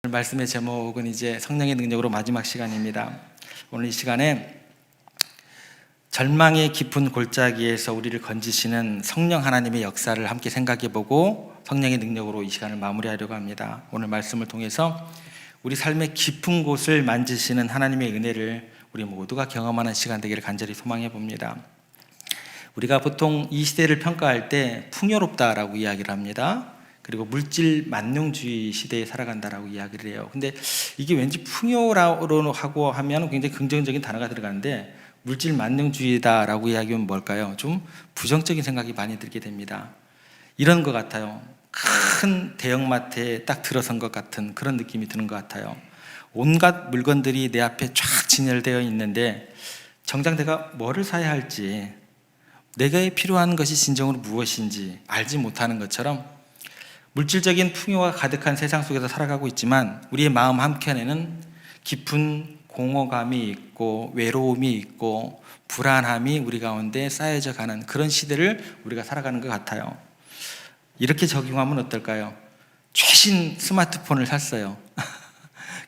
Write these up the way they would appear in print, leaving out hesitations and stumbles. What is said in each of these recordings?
말씀의 제목은 이제 성령의 능력으로 마지막 시간입니다. 오늘 이 시간에 절망의 깊은 골짜기에서 우리를 건지시는 성령 하나님의 역사를 함께 생각해보고 성령의 능력으로 이 시간을 마무리하려고 합니다. 오늘 말씀을 통해서 우리 삶의 깊은 곳을 만지시는 하나님의 은혜를 우리 모두가 경험하는 시간 되기를 간절히 소망해 봅니다. 우리가 보통 이 시대를 평가할 때 풍요롭다라고 이야기를 합니다. 그리고 물질 만능주의 시대에 살아간다라고 이야기를 해요. 근데 이게 왠지 풍요라고 하고 하면 굉장히 긍정적인 단어가 들어가는데 물질 만능주의다라고 이야기하면 뭘까요? 좀 부정적인 생각이 많이 들게 됩니다. 이런 것 같아요. 큰 대형마트에 딱 들어선 것 같은 그런 느낌이 드는 것 같아요. 온갖 물건들이 내 앞에 쫙 진열되어 있는데 정작 내가 뭐를 사야 할지, 내게 필요한 것이 진정으로 무엇인지 알지 못하는 것처럼 물질적인 풍요가 가득한 세상 속에서 살아가고 있지만 우리의 마음 한켠에는 깊은 공허감이 있고 외로움이 있고 불안함이 우리 가운데 쌓여져 가는 그런 시대를 우리가 살아가는 것 같아요. 이렇게 적용하면 어떨까요? 최신 스마트폰을 샀어요.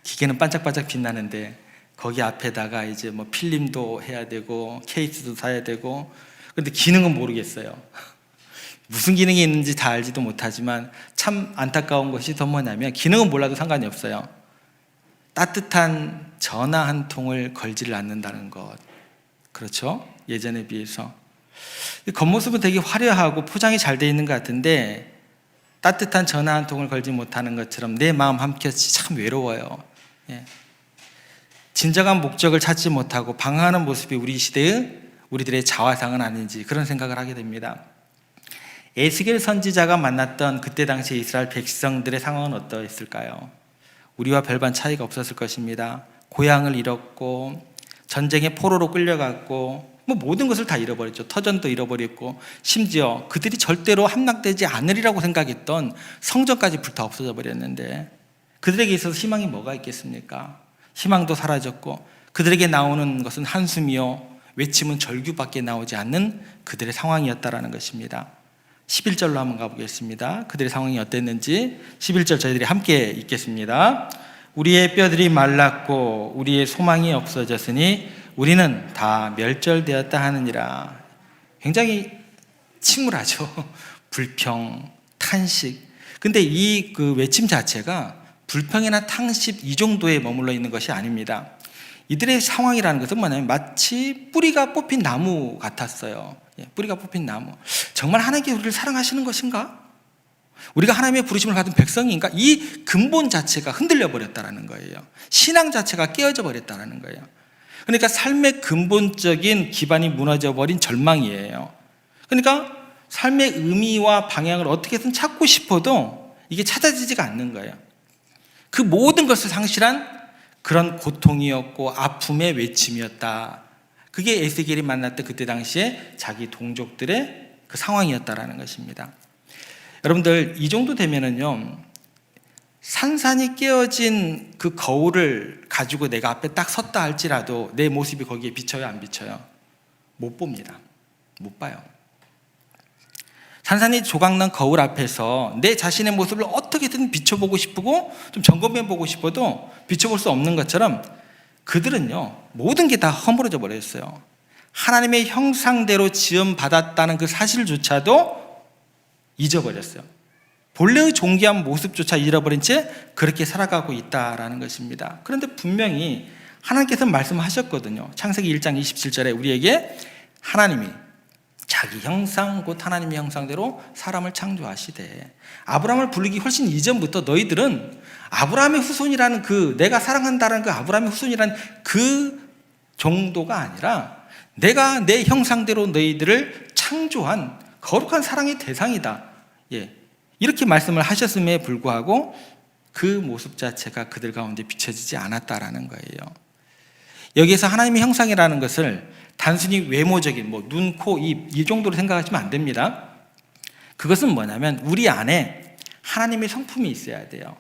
기계는 반짝반짝 빛나는데 거기 앞에다가 이제 뭐 필름도 해야 되고 케이스도 사야 되고, 근데 기능은 모르겠어요. 무슨 기능이 있는지 다 알지도 못하지만 참 안타까운 것이 더 뭐냐면 기능은 몰라도 상관이 없어요. 따뜻한 전화 한 통을 걸지를 않는다는 것. 그렇죠? 예전에 비해서 겉모습은 되게 화려하고 포장이 잘 돼 있는 것 같은데 따뜻한 전화 한 통을 걸지 못하는 것처럼 내 마음 한켠이 참 외로워요. 진정한 목적을 찾지 못하고 방황하는 모습이 우리 시대의 우리들의 자화상은 아닌지 그런 생각을 하게 됩니다. 에스겔 선지자가 만났던 그때 당시 이스라엘 백성들의 상황은 어떠했을까요? 우리와 별반 차이가 없었을 것입니다. 고향을 잃었고 전쟁의 포로로 끌려갔고 모든 것을 다 잃어버렸죠. 터전도 잃어버렸고 심지어 그들이 절대로 함락되지 않으리라고 생각했던 성전까지 불타 없어져 버렸는데 그들에게 있어서 희망이 뭐가 있겠습니까? 희망도 사라졌고 그들에게 나오는 것은 한숨이요 외침은 절규밖에 나오지 않는 그들의 상황이었다라는 것입니다. 11절로 한번 가보겠습니다. 그들의 상황이 어땠는지 11절 저희들이 함께 읽겠습니다. 우리의 뼈들이 말랐고 우리의 소망이 없어졌으니 우리는 다 멸절되었다 하느니라. 굉장히 침울하죠. 불평, 탄식. 근데 이 그 외침 자체가 불평이나 탄식 이 정도에 머물러 있는 것이 아닙니다. 이들의 상황이라는 것은 뭐냐면 마치 뿌리가 뽑힌 나무 같았어요. 뿌리가 뽑힌 나무. 정말 하나님께 우리를 사랑하시는 것인가? 우리가 하나님의 부르심을 받은 백성인가? 이 근본 자체가 흔들려 버렸다는 거예요. 신앙 자체가 깨어져 버렸다는 거예요. 그러니까 삶의 근본적인 기반이 무너져 버린 절망이에요. 그러니까 삶의 의미와 방향을 어떻게든 찾고 싶어도 이게 찾아지지가 않는 거예요. 그 모든 것을 상실한 그런 고통이었고 아픔의 외침이었다. 그게 에스겔이 만났던 그때 당시에 자기 동족들의 그 상황이었다라는 것입니다. 여러분들 이 정도 되면은요 산산이 깨어진 그 거울을 가지고 내가 앞에 딱 섰다 할지라도 내 모습이 거기에 비쳐요, 안 비쳐요? 못 봅니다. 못 봐요. 산산이 조각난 거울 앞에서 내 자신의 모습을 어떻게든 비춰보고 싶고 좀 점검해보고 싶어도 비춰볼 수 없는 것처럼 그들은요 모든 게 다 허물어져 버렸어요. 하나님의 형상대로 지음받았다는 그 사실조차도 잊어버렸어요. 본래의 존귀한 모습조차 잃어버린 채 그렇게 살아가고 있다라는 것입니다. 그런데 분명히 하나님께서 말씀하셨거든요. 창세기 1장 27절에 우리에게 하나님이 자기 형상 곧 하나님의 형상대로 사람을 창조하시되, 아브라함을 부르기 훨씬 이전부터 너희들은 아브라함의 후손이라는 그 내가 사랑한다는 그 아브라함의 후손이라는 그 정도가 아니라 내가 내 형상대로 너희들을 창조한 거룩한 사랑의 대상이다. 이렇게 말씀을 하셨음에 불구하고 그 모습 자체가 그들 가운데 비춰지지 않았다라는 거예요. 여기에서 하나님의 형상이라는 것을 단순히 외모적인 눈, 코, 입 이 정도로 생각하시면 안 됩니다. 그것은 뭐냐면 우리 안에 하나님의 성품이 있어야 돼요.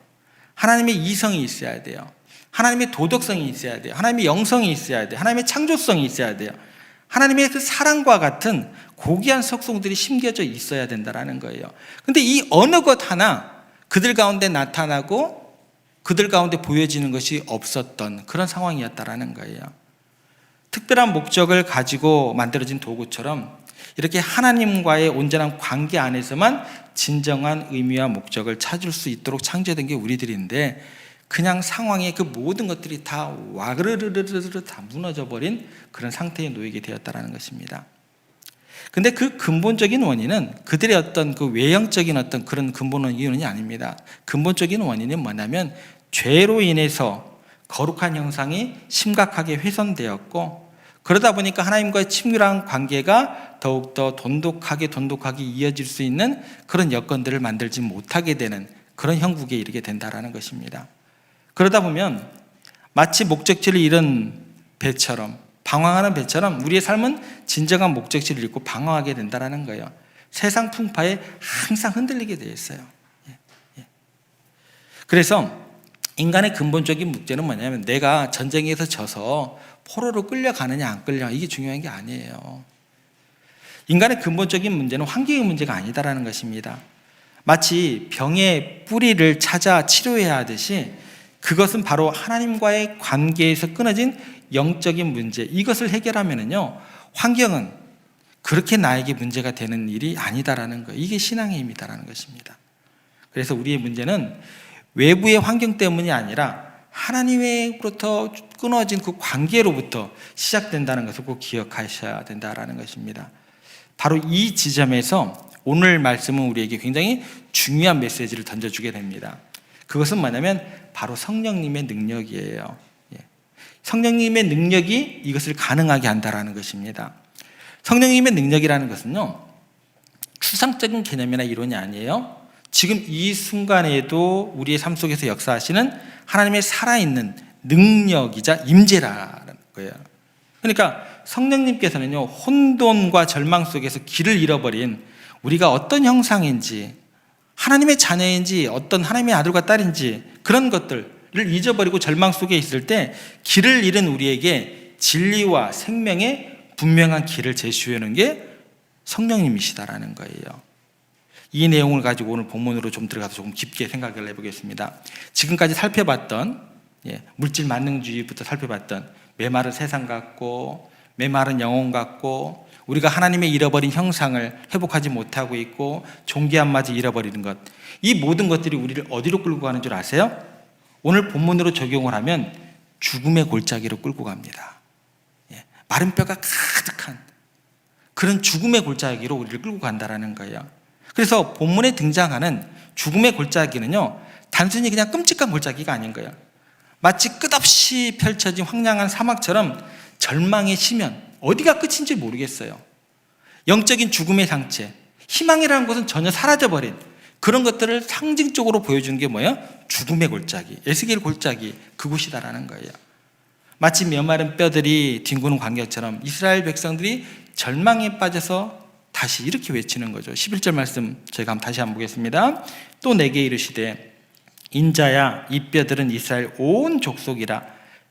하나님의 이성이 있어야 돼요. 하나님의 도덕성이 있어야 돼요. 하나님의 영성이 있어야 돼요. 하나님의 창조성이 있어야 돼요. 하나님의 그 사랑과 같은 고귀한 속성들이 심겨져 있어야 된다는 거예요. 근데 이 어느 것 하나 그들 가운데 나타나고 그들 가운데 보여지는 것이 없었던 그런 상황이었다라는 거예요. 특별한 목적을 가지고 만들어진 도구처럼 이렇게 하나님과의 온전한 관계 안에서만 진정한 의미와 목적을 찾을 수 있도록 창조된 게 우리들인데, 그냥 상황에 그 모든 것들이 다 와그르르르르 다 무너져버린 그런 상태에 놓이게 되었다는 것입니다. 근데 그 근본적인 원인은 그들의 어떤 그 외형적인 어떤 그런 근본 이유는 아닙니다. 근본적인 원인은 뭐냐면 죄로 인해서 거룩한 형상이 심각하게 훼손되었고, 그러다 보니까 하나님과의 친밀한 관계가 더욱더 돈독하게 이어질 수 있는 그런 여건들을 만들지 못하게 되는 그런 형국에 이르게 된다는 것입니다. 그러다 보면 마치 목적지를 잃은 배처럼, 방황하는 배처럼 우리의 삶은 진정한 목적지를 잃고 방황하게 된다는 거예요. 세상 풍파에 항상 흔들리게 되어 있어요. 그래서 인간의 근본적인 문제는 뭐냐면 내가 전쟁에서 져서 포로로 끌려가느냐 안 끌려, 이게 중요한 게 아니에요. 인간의 근본적인 문제는 환경의 문제가 아니다라는 것입니다. 마치 병의 뿌리를 찾아 치료해야 하듯이 그것은 바로 하나님과의 관계에서 끊어진 영적인 문제, 이것을 해결하면은요, 환경은 그렇게 나에게 문제가 되는 일이 아니다라는 거예요. 이게 신앙의 힘이다라는 것입니다. 그래서 우리의 문제는 외부의 환경 때문이 아니라 하나님으로부터 끊어진 그 관계로부터 시작된다는 것을 꼭 기억하셔야 된다라는 것입니다. 바로 이 지점에서 오늘 말씀은 우리에게 굉장히 중요한 메시지를 던져주게 됩니다. 그것은 뭐냐면 바로 성령님의 능력이에요. 성령님의 능력이 이것을 가능하게 한다라는 것입니다. 성령님의 능력이라는 것은요, 추상적인 개념이나 이론이 아니에요. 지금 이 순간에도 우리의 삶 속에서 역사하시는 하나님의 살아있는 능력이자 임재라는 거예요. 그러니까 성령님께서는요, 혼돈과 절망 속에서 길을 잃어버린 우리가 어떤 형상인지, 하나님의 자녀인지 어떤 하나님의 아들과 딸인지 그런 것들을 잊어버리고 절망 속에 있을 때 길을 잃은 우리에게 진리와 생명의 분명한 길을 제시해 주는 게 성령님이시다라는 거예요. 이 내용을 가지고 오늘 본문으로 좀 들어가서 조금 깊게 생각을 해보겠습니다. 지금까지 살펴봤던 물질 만능주의부터 살펴봤던 메마른 세상 같고 메마른 영혼 같고 우리가 하나님의 잃어버린 형상을 회복하지 못하고 있고 존귀함마저 잃어버리는 것, 이 모든 것들이 우리를 어디로 끌고 가는 줄 아세요? 오늘 본문으로 적용을 하면 죽음의 골짜기로 끌고 갑니다. 마른 뼈가 가득한 그런 죽음의 골짜기로 우리를 끌고 간다는 거예요. 그래서 본문에 등장하는 죽음의 골짜기는요, 단순히 그냥 끔찍한 골짜기가 아닌 거예요. 마치 끝없이 펼쳐진 황량한 사막처럼 절망의 심연, 어디가 끝인지 모르겠어요. 영적인 죽음의 상체, 희망이라는 것은 전혀 사라져버린 그런 것들을 상징적으로 보여주는 게 뭐예요? 죽음의 골짜기, 에스겔 골짜기, 그곳이다라는 거예요. 마치 메마른 뼈들이 뒹구는 광경처럼 이스라엘 백성들이 절망에 빠져서 다시 이렇게 외치는 거죠. 11절 말씀 저희가 한번 다시 한번 보겠습니다. 또 내게 이르시되 인자야, 이 뼈들은 이스라엘 온 족속이라.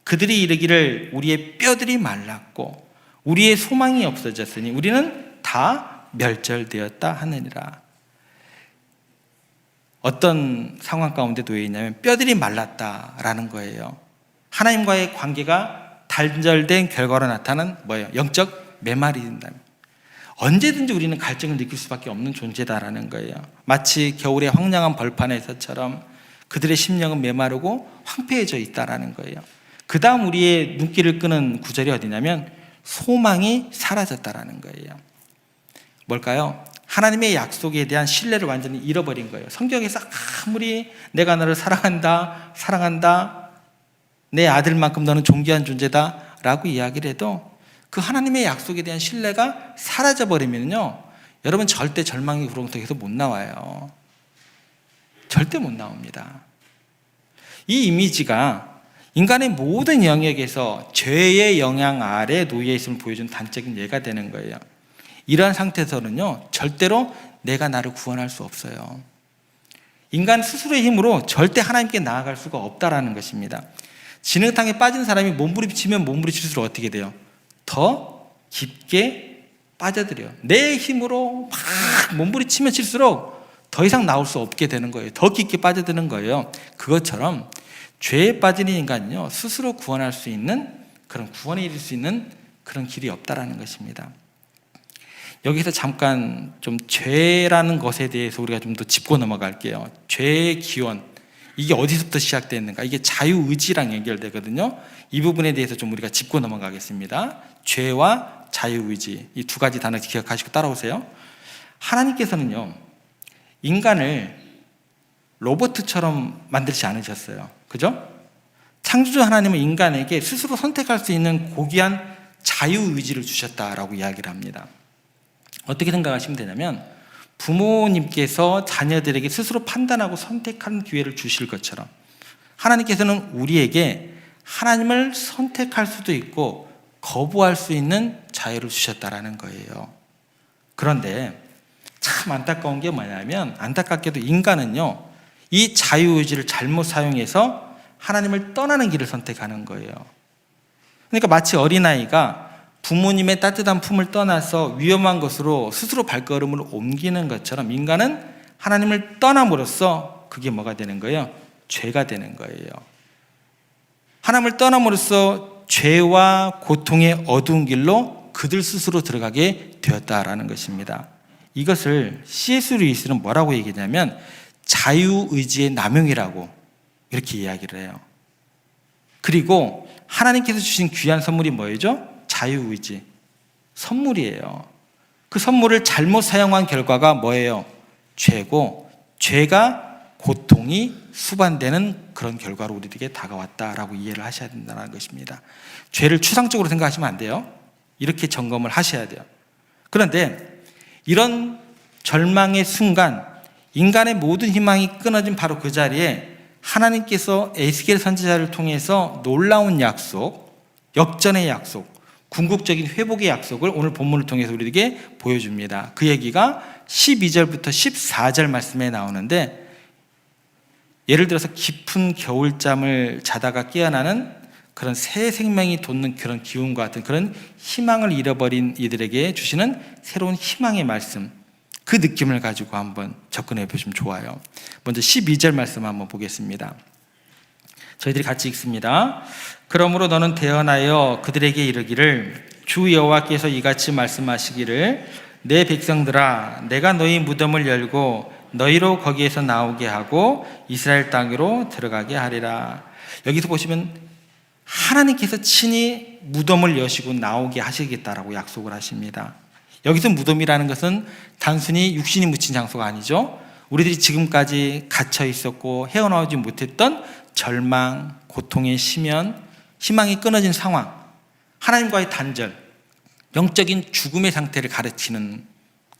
그들이 이르기를 우리의 뼈들이 말랐고 우리의 소망이 없어졌으니 우리는 다 멸절되었다 하느니라. 어떤 상황 가운데 놓여 있냐면 뼈들이 말랐다라는 거예요. 하나님과의 관계가 단절된 결과로 나타나는 뭐예요? 영적 메말이 된다. 언제든지 우리는 갈증을 느낄 수밖에 없는 존재다라는 거예요. 마치 겨울의 황량한 벌판에서처럼 그들의 심령은 메마르고 황폐해져 있다라는 거예요. 그 다음 우리의 눈길을 끄는 구절이 어디냐면 소망이 사라졌다라는 거예요. 뭘까요? 하나님의 약속에 대한 신뢰를 완전히 잃어버린 거예요. 성경에서 아무리 내가 너를 사랑한다, 내 아들만큼 너는 존귀한 존재다 라고 이야기를 해도 그 하나님의 약속에 대한 신뢰가 사라져버리면요, 여러분 절대 절망의 구렁텅이에서 못 나와요. 절대 못 나옵니다. 이 이미지가 인간의 모든 영역에서 죄의 영향 아래 놓여 있음을 보여주는 단적인 예가 되는 거예요. 이러한 상태에서는요, 절대로 내가 나를 구원할 수 없어요. 인간 스스로의 힘으로 절대 하나님께 나아갈 수가 없다라는 것입니다. 진흙탕에 빠진 사람이 몸부림치면 몸부림칠수록 어떻게 돼요? 더 깊게 빠져들여요. 내 힘으로 막 몸부림치면 칠수록 더 이상 나올 수 없게 되는 거예요. 더 깊게 빠져드는 거예요. 그것처럼 죄에 빠진 인간은요, 스스로 구원할 수 있는 그런 구원에 이를 수 있는 그런 길이 없다라는 것입니다. 여기서 잠깐 좀 죄라는 것에 대해서 우리가 좀 더 짚고 넘어갈게요. 죄의 기원, 이게 어디서부터 시작됐는가? 이게 자유의지랑 연결되거든요. 이 부분에 대해서 좀 우리가 짚고 넘어가겠습니다. 죄와 자유의지, 이 두 가지 단어 기억하시고 따라오세요. 하나님께서는요, 인간을 로봇처럼 만들지 않으셨어요. 그죠? 창조주 하나님은 인간에게 스스로 선택할 수 있는 고귀한 자유의지를 주셨다라고 이야기를 합니다. 어떻게 생각하시면 되냐면, 부모님께서 자녀들에게 스스로 판단하고 선택하는 기회를 주실 것처럼 하나님께서는 우리에게 하나님을 선택할 수도 있고 거부할 수 있는 자유를 주셨다라는 거예요. 그런데 참 안타까운 게 뭐냐면, 안타깝게도 인간은요, 이 자유의지를 잘못 사용해서 하나님을 떠나는 길을 선택하는 거예요. 그러니까 마치 어린아이가 부모님의 따뜻한 품을 떠나서 위험한 것으로 스스로 발걸음을 옮기는 것처럼 인간은 하나님을 떠남으로써 그게 뭐가 되는 거예요? 죄가 되는 거예요. 하나님을 떠남으로써 죄와 고통의 어두운 길로 그들 스스로 들어가게 되었다라는 것입니다. 이것을 C.S. 루이스는 뭐라고 얘기하냐면 자유의지의 남용이라고 이렇게 이야기를 해요. 그리고 하나님께서 주신 귀한 선물이 뭐죠? 자유의지, 선물이에요. 그 선물을 잘못 사용한 결과가 뭐예요? 죄고, 죄가 고통이 수반되는 그런 결과로 우리에게 다가왔다라고 이해를 하셔야 된다는 것입니다. 죄를 추상적으로 생각하시면 안 돼요. 이렇게 점검을 하셔야 돼요. 그런데 이런 절망의 순간, 인간의 모든 희망이 끊어진 바로 그 자리에 하나님께서 에스겔 선지자를 통해서 놀라운 약속, 역전의 약속, 궁극적인 회복의 약속을 오늘 본문을 통해서 우리에게 보여줍니다. 그 얘기가 12절부터 14절 말씀에 나오는데, 예를 들어서 깊은 겨울잠을 자다가 깨어나는 그런 새 생명이 돋는 그런 기운과 같은 그런 희망을 잃어버린 이들에게 주시는 새로운 희망의 말씀, 그 느낌을 가지고 한번 접근해 보시면 좋아요. 먼저 12절 말씀 한번 보겠습니다. 저희들이 같이 읽습니다. 그러므로 너는 대언하여 그들에게 이르기를, 주 여호와께서 이같이 말씀하시기를, 내 백성들아, 내가 너희 무덤을 열고 너희로 거기에서 나오게 하고 이스라엘 땅으로 들어가게 하리라. 여기서 보시면 하나님께서 친히 무덤을 여시고 나오게 하시겠다라고 약속을 하십니다. 여기서 무덤이라는 것은 단순히 육신이 묻힌 장소가 아니죠. 우리들이 지금까지 갇혀 있었고 헤어나오지 못했던 절망, 고통의 심연, 희망이 끊어진 상황, 하나님과의 단절, 영적인 죽음의 상태를 가르치는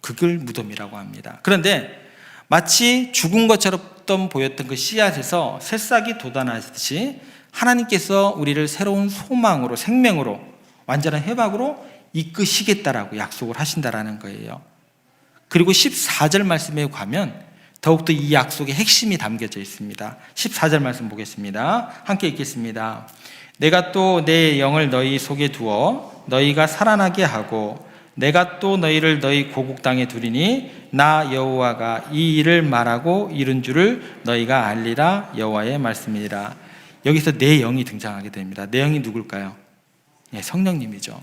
그걸 무덤이라고 합니다. 그런데 마치 죽은 것처럼 보였던 그 씨앗에서 새싹이 돋아나듯이 하나님께서 우리를 새로운 소망으로, 생명으로, 완전한 회복으로 이끄시겠다라고 약속을 하신다라는 거예요. 그리고 14절 말씀에 가면 더욱더 이 약속의 핵심이 담겨져 있습니다. 14절 말씀 보겠습니다. 함께 읽겠습니다. 내가 또 내 영을 너희 속에 두어 너희가 살아나게 하고 내가 또 너희를 너희 고국 땅에 두리니 나 여호와가 이 일을 말하고 이룬 줄을 너희가 알리라. 여호와의 말씀이라. 여기서 내 영이 등장하게 됩니다. 내 영이 누굴까요? 네, 성령님이죠.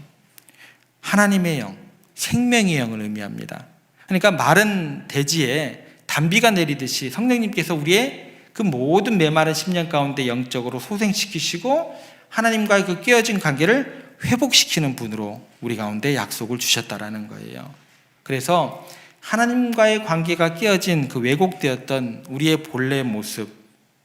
하나님의 영, 생명의 영을 의미합니다. 그러니까 마른 대지에 단비가 내리듯이 성령님께서 우리의 그 모든 메마른 심령 가운데 영적으로 소생시키시고 하나님과의 그 깨어진 관계를 회복시키는 분으로 우리 가운데 약속을 주셨다라는 거예요. 그래서 하나님과의 관계가 깨어진 그 왜곡되었던 우리의 본래 모습,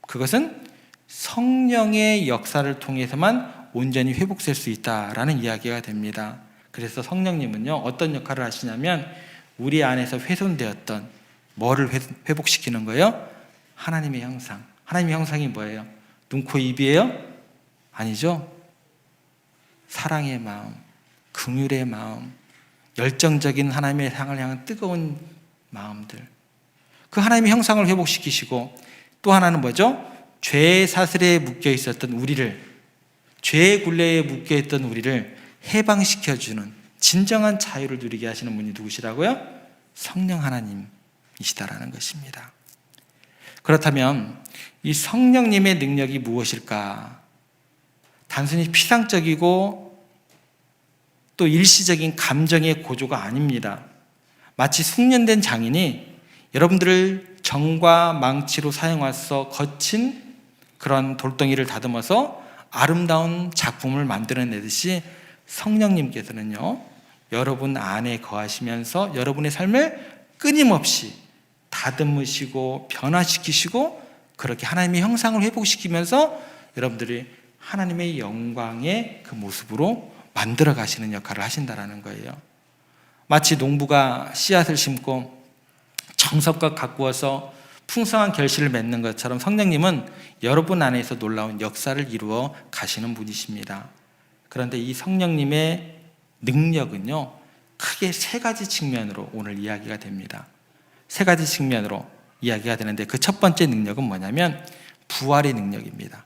그것은 성령의 역사를 통해서만 온전히 회복될 수 있다라는 이야기가 됩니다. 그래서 성령님은요, 어떤 역할을 하시냐면 우리 안에서 훼손되었던 뭐를 회복시키는 거예요? 하나님의 형상. 하나님의 형상이 뭐예요? 눈, 코, 입이에요? 아니죠. 사랑의 마음, 긍휼의 마음, 열정적인 하나님의 향을 향한 뜨거운 마음들, 그 하나님의 형상을 회복시키시고, 또 하나는 뭐죠? 죄의 사슬에 묶여 있었던 우리를, 죄의 굴레에 묶여 있던 우리를 해방시켜주는 진정한 자유를 누리게 하시는 분이 누구시라고요? 성령 하나님이시다라는 것입니다. 그렇다면 이 성령님의 능력이 무엇일까? 단순히 피상적이고 또 일시적인 감정의 고조가 아닙니다. 마치 숙련된 장인이 여러분들을 정과 망치로 사용해서 거친 그런 돌덩이를 다듬어서 아름다운 작품을 만들어내듯이 성령님께서는요, 여러분 안에 거하시면서 여러분의 삶을 끊임없이 다듬으시고 변화시키시고 그렇게 하나님의 형상을 회복시키면서 여러분들이 하나님의 영광의 그 모습으로 만들어 가시는 역할을 하신다라는 거예요. 마치 농부가 씨앗을 심고 정성껏 가꾸어서 풍성한 결실을 맺는 것처럼 성령님은 여러분 안에서 놀라운 역사를 이루어 가시는 분이십니다. 그런데 이 성령님의 능력은요, 크게 세 가지 측면으로 오늘 이야기가 됩니다. 세 가지 측면으로 이야기가 되는데 그 첫 번째 능력은 뭐냐면 부활의 능력입니다.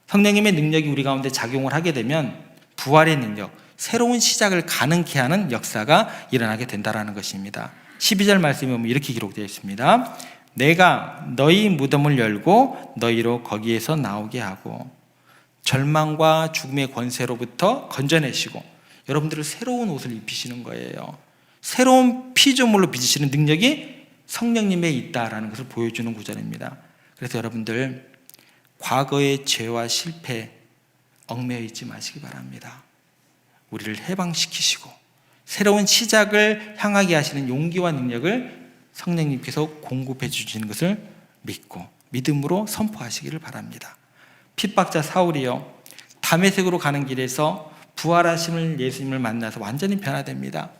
성령님의 능력이 우리 가운데 작용을 하게 되면 부활의 능력, 새로운 시작을 가능케 하는 역사가 일어나게 된다는 것입니다. 12절 말씀에 보면 이렇게 기록되어 있습니다. 내가 너희 무덤을 열고 너희로 거기에서 나오게 하고 절망과 죽음의 권세로부터 건져내시고 여러분들을 새로운 옷을 입히시는 거예요. 새로운 피조물로 빚으시는 능력이 성령님에 있다라는 것을 보여주는 구절입니다. 그래서 여러분들 과거의 죄와 실패 얽매여 있지 마시기 바랍니다. 우리를 해방시키시고 새로운 시작을 향하게 하시는 용기와 능력을 성령님께서 공급해 주시는 것을 믿고 믿음으로 선포하시기를 바랍니다. 핍박자 사울이요, 다메섹으로 가는 길에서 부활하심을 예수님을 만나서 완전히 변화됩니다.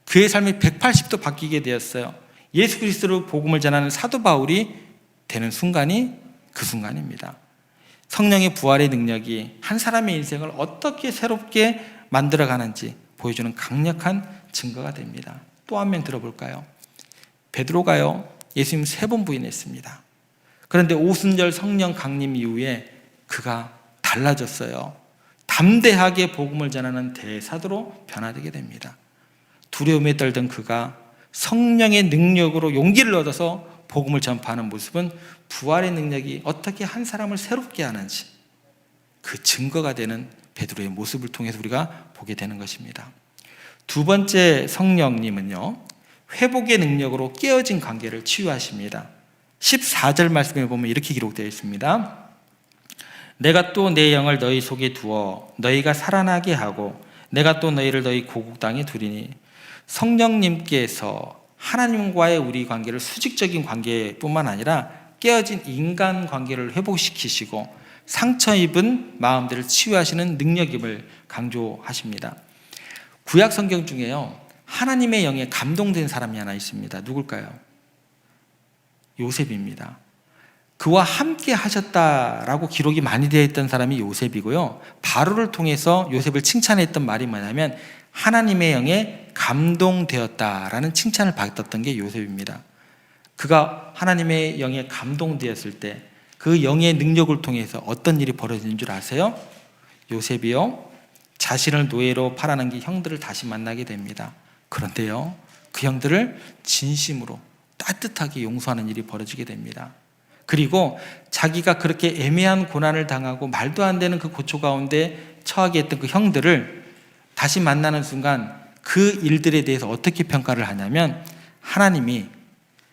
그의 삶이 180도 바뀌게 되었어요. 예수 그리스도로 복음을 전하는 사도 바울이 되는 순간이 그 순간입니다. 성령의 부활의 능력이 한 사람의 인생을 어떻게 새롭게 만들어가는지 보여주는 강력한 증거가 됩니다. 또 한 명 들어볼까요? 베드로가요, 예수님 3번 부인했습니다. 그런데 오순절 성령 강림 이후에 그가 달라졌어요. 담대하게 복음을 전하는 대사도로 변화되게 됩니다. 두려움에 떨던 그가 성령의 능력으로 용기를 얻어서 복음을 전파하는 모습은 부활의 능력이 어떻게 한 사람을 새롭게 하는지 그 증거가 되는 베드로의 모습을 통해서 우리가 보게 되는 것입니다. 두 번째 성령님은요, 회복의 능력으로 깨어진 관계를 치유하십니다. 14절 말씀에 보면 이렇게 기록되어 있습니다. 내가 또 내 영을 너희 속에 두어 너희가 살아나게 하고 내가 또 너희를 너희 고국 땅에 두리니. 성령님께서 하나님과의 우리 관계를 수직적인 관계뿐만 아니라 깨어진 인간 관계를 회복시키시고 상처 입은 마음들을 치유하시는 능력임을 강조하십니다. 구약 성경 중에요, 하나님의 영에 감동된 사람이 하나 있습니다. 누굴까요? 요셉입니다. 그와 함께 하셨다라고 기록이 많이 되어 있던 사람이 요셉이고요. 바로를 통해서 요셉을 칭찬했던 말이 뭐냐면 하나님의 영에 감동되었다라는 칭찬을 받았던 게 요셉입니다. 그가 하나님의 영에 감동되었을 때 그 영의 능력을 통해서 어떤 일이 벌어지는 줄 아세요? 요셉이요, 자신을 노예로 팔아넘긴 형들을 다시 만나게 됩니다. 그런데요, 그 형들을 진심으로 따뜻하게 용서하는 일이 벌어지게 됩니다. 그리고 자기가 그렇게 애매한 고난을 당하고 말도 안 되는 그 고초 가운데 처하게 했던 그 형들을 다시 만나는 순간 그 일들에 대해서 어떻게 평가를 하냐면 하나님이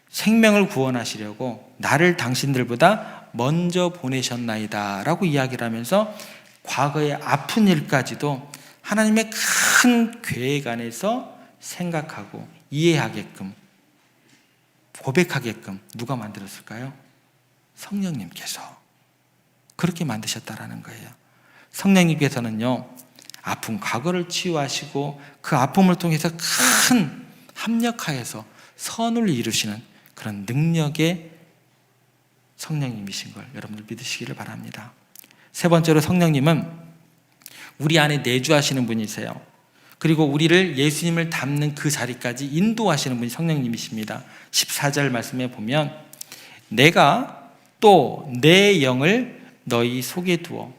생명을 구원하시려고 나를 당신들보다 먼저 보내셨나이다 라고 이야기를 하면서 과거의 아픈 일까지도 하나님의 큰 계획 안에서 생각하고 이해하게끔 고백하게끔 누가 만들었을까요? 성령님께서 그렇게 만드셨다라는 거예요. 성령님께서는요, 아픈 과거를 치유하시고 그 아픔을 통해서 큰 합력하여서 선을 이루시는 그런 능력의 성령님이신 걸 여러분들 믿으시기를 바랍니다. 세 번째로 성령님은 우리 안에 내주하시는 분이세요. 그리고 우리를 예수님을 닮는 그 자리까지 인도하시는 분이 성령님이십니다. 14절 말씀에 보면 내가 또 내 영을 너희 속에 두어,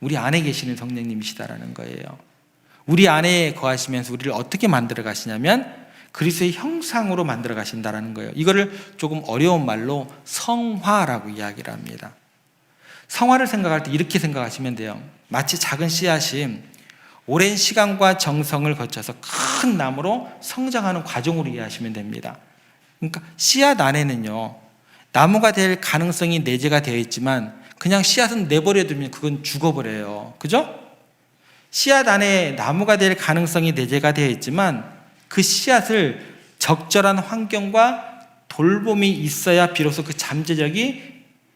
우리 안에 계시는 성령님이시다라는 거예요. 우리 안에 거하시면서 우리를 어떻게 만들어 가시냐면 그리스도의 형상으로 만들어 가신다는 거예요. 이거를 조금 어려운 말로 성화라고 이야기를 합니다. 성화를 생각할 때 이렇게 생각하시면 돼요. 마치 작은 씨앗이 오랜 시간과 정성을 거쳐서 큰 나무로 성장하는 과정으로 이해하시면 됩니다. 그러니까 씨앗 안에는요, 나무가 될 가능성이 내재가 되어 있지만 그냥 씨앗은 내버려두면 그건 죽어버려요. 그죠? 씨앗 안에 나무가 될 가능성이 내재가 되어 있지만 그 씨앗을 적절한 환경과 돌봄이 있어야 비로소 그 잠재력이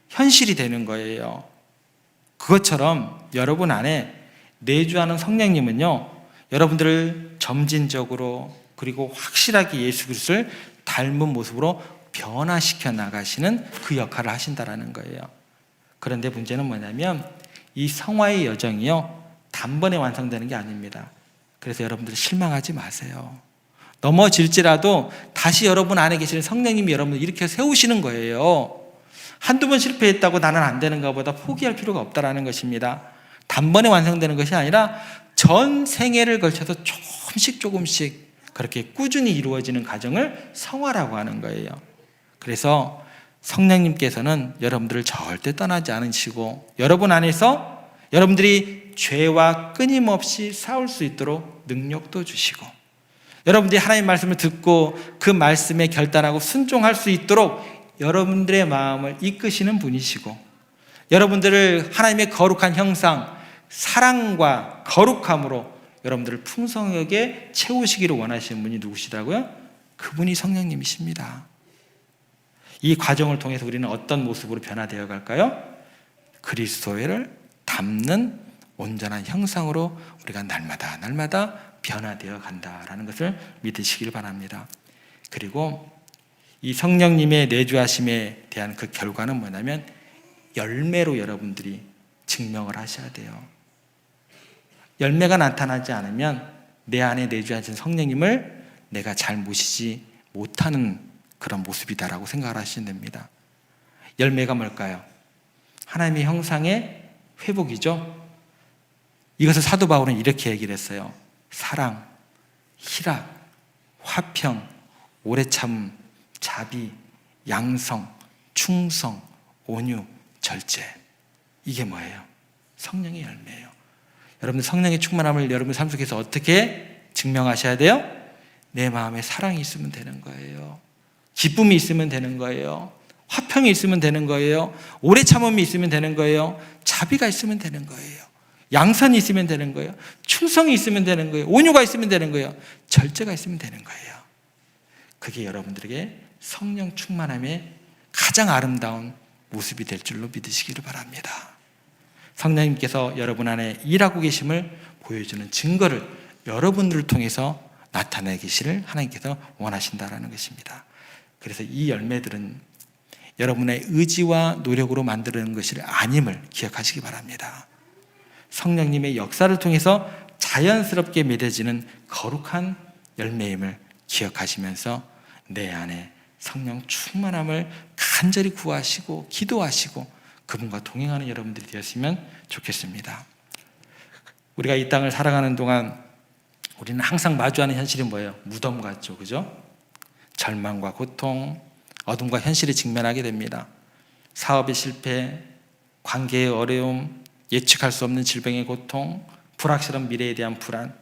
현실이 되는 거예요. 그것처럼 여러분 안에 내주하는 성령님은요, 여러분들을 점진적으로 그리고 확실하게 예수 그리스도를 닮은 모습으로 변화시켜 나가시는 그 역할을 하신다라는 거예요. 그런데 문제는 뭐냐면 이 성화의 여정이요, 단번에 완성되는 게 아닙니다. 그래서 여러분들 실망하지 마세요. 넘어질지라도 다시 여러분 안에 계시는 성령님이 여러분을 일으켜 세우시는 거예요. 한두 번 실패했다고 나는 안 되는가 보다 포기할 필요가 없다라는 것입니다. 단번에 완성되는 것이 아니라 전 생애를 걸쳐서 조금씩 그렇게 꾸준히 이루어지는 과정을 성화라고 하는 거예요. 그래서 성령님께서는 여러분들을 절대 떠나지 않으시고 여러분 안에서 여러분들이 죄와 끊임없이 싸울 수 있도록 능력도 주시고 여러분들이 하나님의 말씀을 듣고 그 말씀에 결단하고 순종할 수 있도록 여러분들의 마음을 이끄시는 분이시고 여러분들을 하나님의 거룩한 형상, 사랑과 거룩함으로 여러분들을 풍성하게 채우시기를 원하시는 분이 누구시다고요? 그분이 성령님이십니다. 이 과정을 통해서 우리는 어떤 모습으로 변화되어 갈까요? 그리스도를 닮는 온전한 형상으로 우리가 날마다 변화되어 간다라는 것을 믿으시길 바랍니다. 그리고 이 성령님의 내주하심에 대한 그 결과는 뭐냐면 열매로 여러분들이 증명을 하셔야 돼요. 열매가 나타나지 않으면 내 안에 내주하신 성령님을 내가 잘 모시지 못하는 그런 모습이다라고 생각을 하시면 됩니다. 열매가 뭘까요? 하나님의 형상의 회복이죠. 이것을 사도 바울은 이렇게 얘기를 했어요. 사랑, 희락, 화평, 오래 참음, 자비, 양성, 충성, 온유, 절제. 이게 뭐예요? 성령의 열매예요. 여러분들 성령의 충만함을 여러분 삶 속에서 어떻게 증명하셔야 돼요? 내 마음에 사랑이 있으면 되는 거예요. 기쁨이 있으면 되는 거예요. 화평이 있으면 되는 거예요. 오래 참음이 있으면 되는 거예요. 자비가 있으면 되는 거예요. 양선이 있으면 되는 거예요. 충성이 있으면 되는 거예요. 온유가 있으면 되는 거예요. 절제가 있으면 되는 거예요. 그게 여러분들에게 성령 충만함의 가장 아름다운 모습이 될 줄로 믿으시기를 바랍니다. 성령님께서 여러분 안에 일하고 계심을 보여주는 증거를 여러분들을 통해서 나타내기를 하나님께서 원하신다라는 것입니다. 그래서 이 열매들은 여러분의 의지와 노력으로 만드는 것이 아님을 기억하시기 바랍니다. 성령님의 역사를 통해서 자연스럽게 맺어지는 거룩한 열매임을 기억하시면서 내 안에 성령 충만함을 간절히 구하시고 기도하시고 그분과 동행하는 여러분들이 되었으면 좋겠습니다. 우리가 이 땅을 살아가는 동안 우리는 항상 마주하는 현실이 뭐예요? 무덤 같죠, 그죠? 절망과 고통, 어둠과 현실에 직면하게 됩니다. 사업의 실패, 관계의 어려움, 예측할 수 없는 질병의 고통, 불확실한 미래에 대한 불안,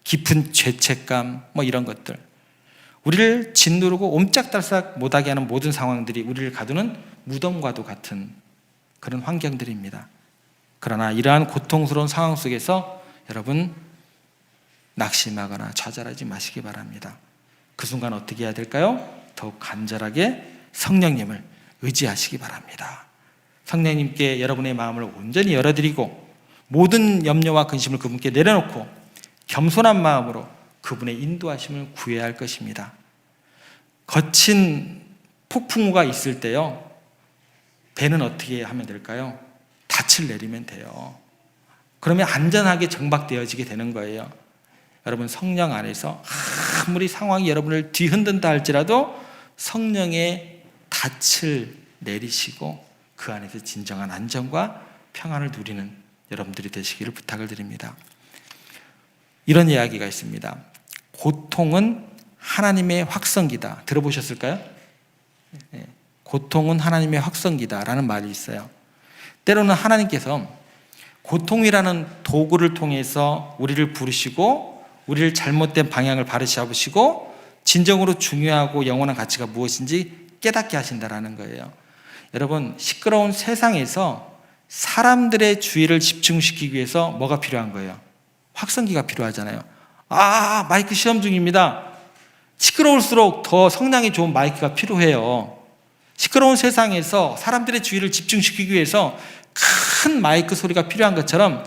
깊은 죄책감, 이런 것들. 우리를 짓누르고 옴짝달싹 못하게 하는 모든 상황들이 우리를 가두는 무덤과도 같은 그런 환경들입니다. 그러나 이러한 고통스러운 상황 속에서 여러분 낙심하거나 좌절하지 마시기 바랍니다. 그 순간 어떻게 해야 될까요? 더욱 간절하게 성령님을 의지하시기 바랍니다. 성령님께 여러분의 마음을 온전히 열어드리고 모든 염려와 근심을 그분께 내려놓고 겸손한 마음으로 그분의 인도하심을 구해야 할 것입니다. 거친 폭풍우가 있을 때요, 배는 어떻게 하면 될까요? 닻을 내리면 돼요. 그러면 안전하게 정박되어지게 되는 거예요. 여러분 성령 안에서 아무리 상황이 여러분을 뒤흔든다 할지라도 성령의 닻을 내리시고 그 안에서 진정한 안정과 평안을 누리는 여러분들이 되시기를 부탁을 드립니다. 이런 이야기가 있습니다. 고통은 하나님의 확성기다. 들어보셨을까요? 고통은 하나님의 확성기다라는 말이 있어요. 때로는 하나님께서 고통이라는 도구를 통해서 우리를 부르시고 우리를 잘못된 방향을 바르게 잡으시고 진정으로 중요하고 영원한 가치가 무엇인지 깨닫게 하신다라는 거예요. 여러분, 시끄러운 세상에서 사람들의 주의를 집중시키기 위해서 뭐가 필요한 거예요? 확성기가 필요하잖아요. 마이크 시험 중입니다. 시끄러울수록 더 성량이 좋은 마이크가 필요해요. 시끄러운 세상에서 사람들의 주의를 집중시키기 위해서 큰 마이크 소리가 필요한 것처럼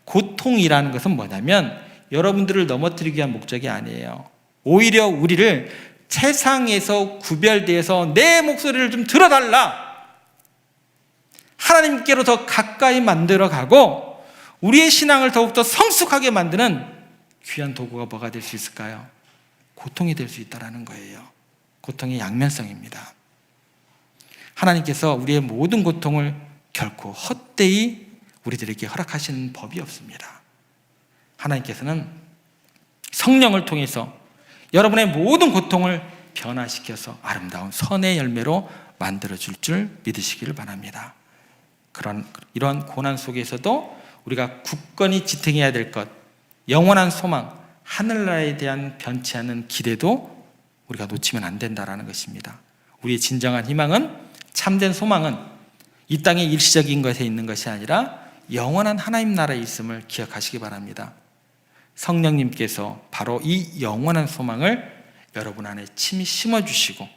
고통이라는 것은 뭐냐면 여러분들을 넘어뜨리기 위한 목적이 아니에요. 오히려 우리를 세상에서 구별되어서 내 목소리를 좀 들어달라, 하나님께로 더 가까이 만들어가고 우리의 신앙을 더욱더 성숙하게 만드는 귀한 도구가 뭐가 될 수 있을까요? 고통이 될 수 있다는 거예요. 고통의 양면성입니다. 하나님께서 우리의 모든 고통을 결코 헛되이 우리들에게 허락하시는 법이 없습니다. 하나님께서는 성령을 통해서 여러분의 모든 고통을 변화시켜서 아름다운 선의 열매로 만들어줄 줄 믿으시기를 바랍니다. 이런 고난 속에서도 우리가 굳건히 지탱해야 될 것, 영원한 소망, 하늘나라에 대한 변치 않는 기대도 우리가 놓치면 안 된다는 것입니다. 우리의 진정한 희망은, 참된 소망은 이 땅의 일시적인 것에 있는 것이 아니라 영원한 하나님 나라에 있음을 기억하시기 바랍니다. 성령님께서 바로 이 영원한 소망을 여러분 안에 침이 심어주시고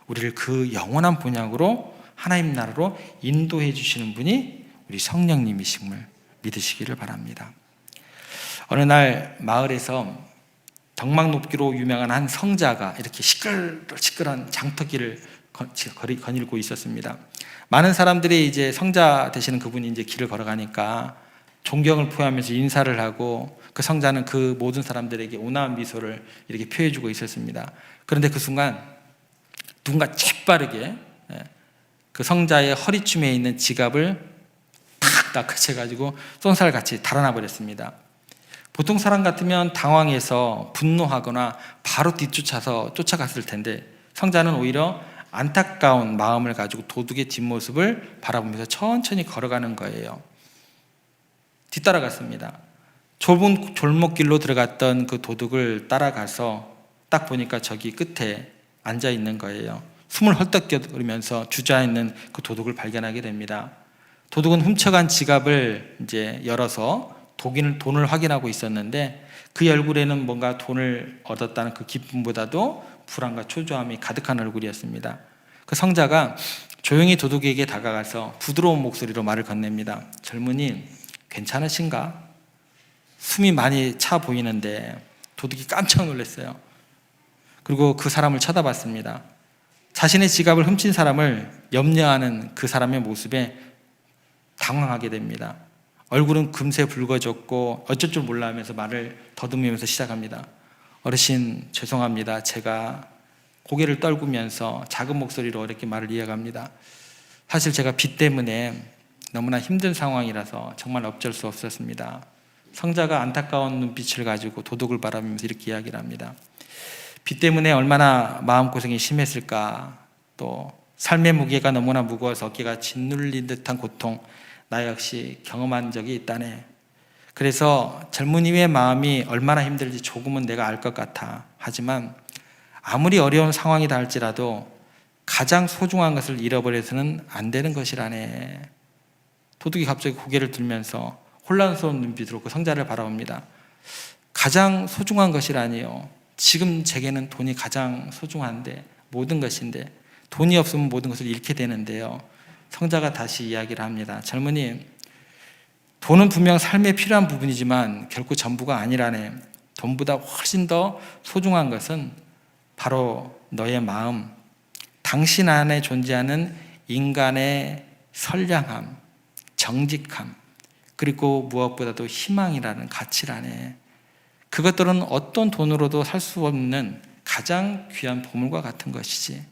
우리를 그 영원한 본향으로 하나님 나라로 인도해 주시는 분이 우리 성령님이심을 믿으시기를 바랍니다. 어느 날 마을에서 덕막 높기로 유명한 한 성자가 이렇게 시끌시끌한 장터길을 거닐고 있었습니다. 많은 사람들이 이제 성자 되시는 그분이 이제 길을 걸어가니까 존경을 표하면서 인사를 하고 그 성자는 그 모든 사람들에게 온화한 미소를 이렇게 표해주고 있었습니다. 그런데 그 순간 누군가 재빠르게 그 성자의 허리춤에 있는 지갑을 탁 낚아채가지고 쏜살같이 달아나 버렸습니다. 보통 사람 같으면 당황해서 분노하거나 바로 뒤쫓아서 쫓아갔을 텐데 성자는 오히려 안타까운 마음을 가지고 도둑의 뒷모습을 바라보면서 천천히 걸어가는 거예요. 뒤따라갔습니다. 좁은 골목길로 들어갔던 그 도둑을 따라가서 딱 보니까 저기 끝에 앉아 있는 거예요. 숨을 헐떡거리면서 주저앉는 그 도둑을 발견하게 됩니다. 도둑은 훔쳐간 지갑을 이제 열어서 돈을 확인하고 있었는데 그 얼굴에는 뭔가 돈을 얻었다는 그 기쁨보다도 불안과 초조함이 가득한 얼굴이었습니다. 그 성자가 조용히 도둑에게 다가가서 부드러운 목소리로 말을 건넵니다. 젊은이, 괜찮으신가? 숨이 많이 차 보이는데 도둑이 깜짝 놀랐어요. 그리고 그 사람을 쳐다봤습니다. 자신의 지갑을 훔친 사람을 염려하는 그 사람의 모습에 당황하게 됩니다. 얼굴은 금세 붉어졌고 어쩔 줄 몰라 하면서 말을 더듬으면서 시작합니다. 어르신, 죄송합니다. 제가 고개를 떨구면서 작은 목소리로 이렇게 말을 이어갑니다. 사실 제가 빚 때문에 너무나 힘든 상황이라서 정말 어쩔 수 없었습니다. 성자가 안타까운 눈빛을 가지고 도둑을 바라보면서 이렇게 이야기를 합니다. 빚 때문에 얼마나 마음고생이 심했을까, 또 삶의 무게가 너무나 무거워서 어깨가 짓눌린 듯한 고통, 나 역시 경험한 적이 있다네. 그래서 젊은이의 마음이 얼마나 힘들지 조금은 내가 알 것 같아. 하지만 아무리 어려운 상황이다 할지라도 가장 소중한 것을 잃어버려서는 안 되는 것이라네. 도둑이 갑자기 고개를 들면서 혼란스러운 눈빛으로 그 성자를 바라봅니다. 가장 소중한 것이라니요. 지금 제게는 돈이 가장 소중한데, 모든 것인데 돈이 없으면 모든 것을 잃게 되는데요. 성자가 다시 이야기를 합니다. 젊은이, 돈은 분명 삶에 필요한 부분이지만 결코 전부가 아니라네. 돈보다 훨씬 더 소중한 것은 바로 너의 마음, 당신 안에 존재하는 인간의 선량함, 정직함, 그리고 무엇보다도 희망이라는 가치라네. 그것들은 어떤 돈으로도 살 수 없는 가장 귀한 보물과 같은 것이지.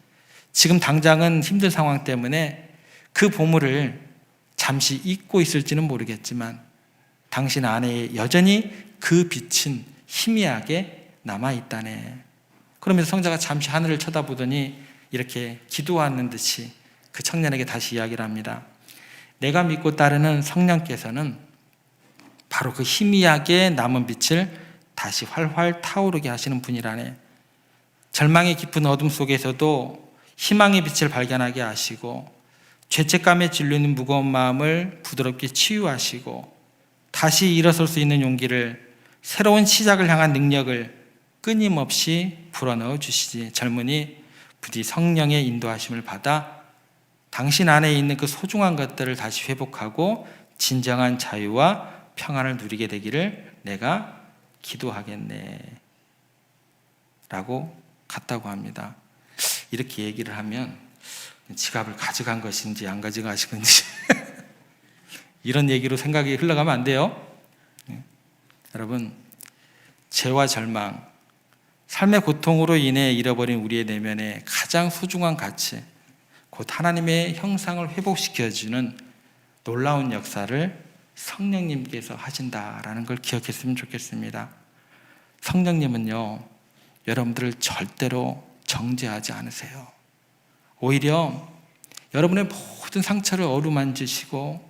지금 당장은 힘든 상황 때문에 그 보물을 잠시 잊고 있을지는 모르겠지만 당신 안에 여전히 그 빛은 희미하게 남아있다네. 그러면서 성자가 잠시 하늘을 쳐다보더니 이렇게 기도하는 듯이 그 청년에게 다시 이야기를 합니다. 내가 믿고 따르는 성령께서는 바로 그 희미하게 남은 빛을 다시 활활 타오르게 하시는 분이라네. 절망의 깊은 어둠 속에서도 희망의 빛을 발견하게 하시고, 죄책감에 질리는 무거운 마음을 부드럽게 치유하시고, 다시 일어설 수 있는 용기를, 새로운 시작을 향한 능력을 끊임없이 불어넣어 주시지. 젊은이, 부디 성령의 인도하심을 받아 당신 안에 있는 그 소중한 것들을 다시 회복하고 진정한 자유와 평안을 누리게 되기를 내가 기도하겠네 라고 갔다고 합니다. 이렇게 얘기를 하면 지갑을 가져간 것인지 안 가져가신 건지 이런 얘기로 생각이 흘러가면 안 돼요. 여러분, 죄와 절망, 삶의 고통으로 인해 잃어버린 우리의 내면의 가장 소중한 가치, 곧 하나님의 형상을 회복시켜주는 놀라운 역사를 성령님께서 하신다라는 걸 기억했으면 좋겠습니다. 성령님은요, 여러분들을 절대로 정죄하지 않으세요. 오히려 여러분의 모든 상처를 어루만지시고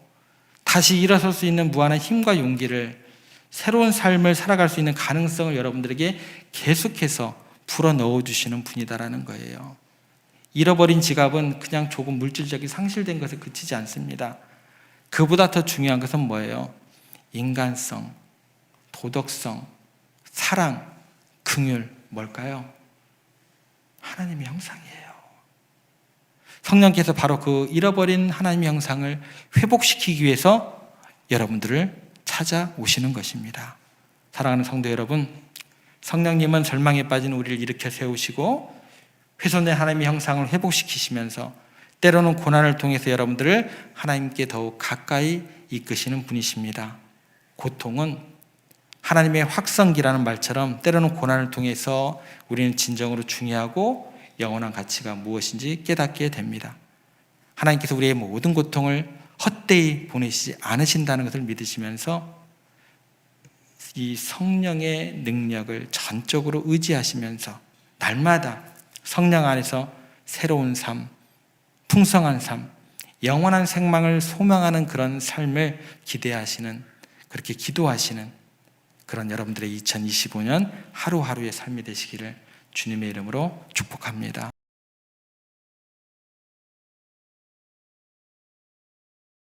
다시 일어설 수 있는 무한한 힘과 용기를, 새로운 삶을 살아갈 수 있는 가능성을 여러분들에게 계속해서 불어넣어 주시는 분이다라는 거예요. 잃어버린 지갑은 그냥 조금 물질적인 상실된 것에 그치지 않습니다. 그보다 더 중요한 것은 뭐예요? 인간성, 도덕성, 사랑, 긍휼, 뭘까요? 하나님의 형상이에요. 성령께서 바로 그 잃어버린 하나님의 형상을 회복시키기 위해서 여러분들을 찾아오시는 것입니다. 사랑하는 성도 여러분, 성령님은 절망에 빠진 우리를 일으켜 세우시고 훼손된 하나님의 형상을 회복시키시면서 때로는 고난을 통해서 여러분들을 하나님께 더욱 가까이 이끄시는 분이십니다. 고통은 하나님의 확성기라는 말처럼 때로는 고난을 통해서 우리는 진정으로 중요하고 영원한 가치가 무엇인지 깨닫게 됩니다. 하나님께서 우리의 모든 고통을 헛되이 보내시지 않으신다는 것을 믿으시면서 이 성령의 능력을 전적으로 의지하시면서 날마다 성령 안에서 새로운 삶, 풍성한 삶, 영원한 생명을 소망하는 그런 삶을 기대하시는, 그렇게 기도하시는 그런 여러분들의 2025년 하루하루의 삶이 되시기를 주님의 이름으로 축복합니다.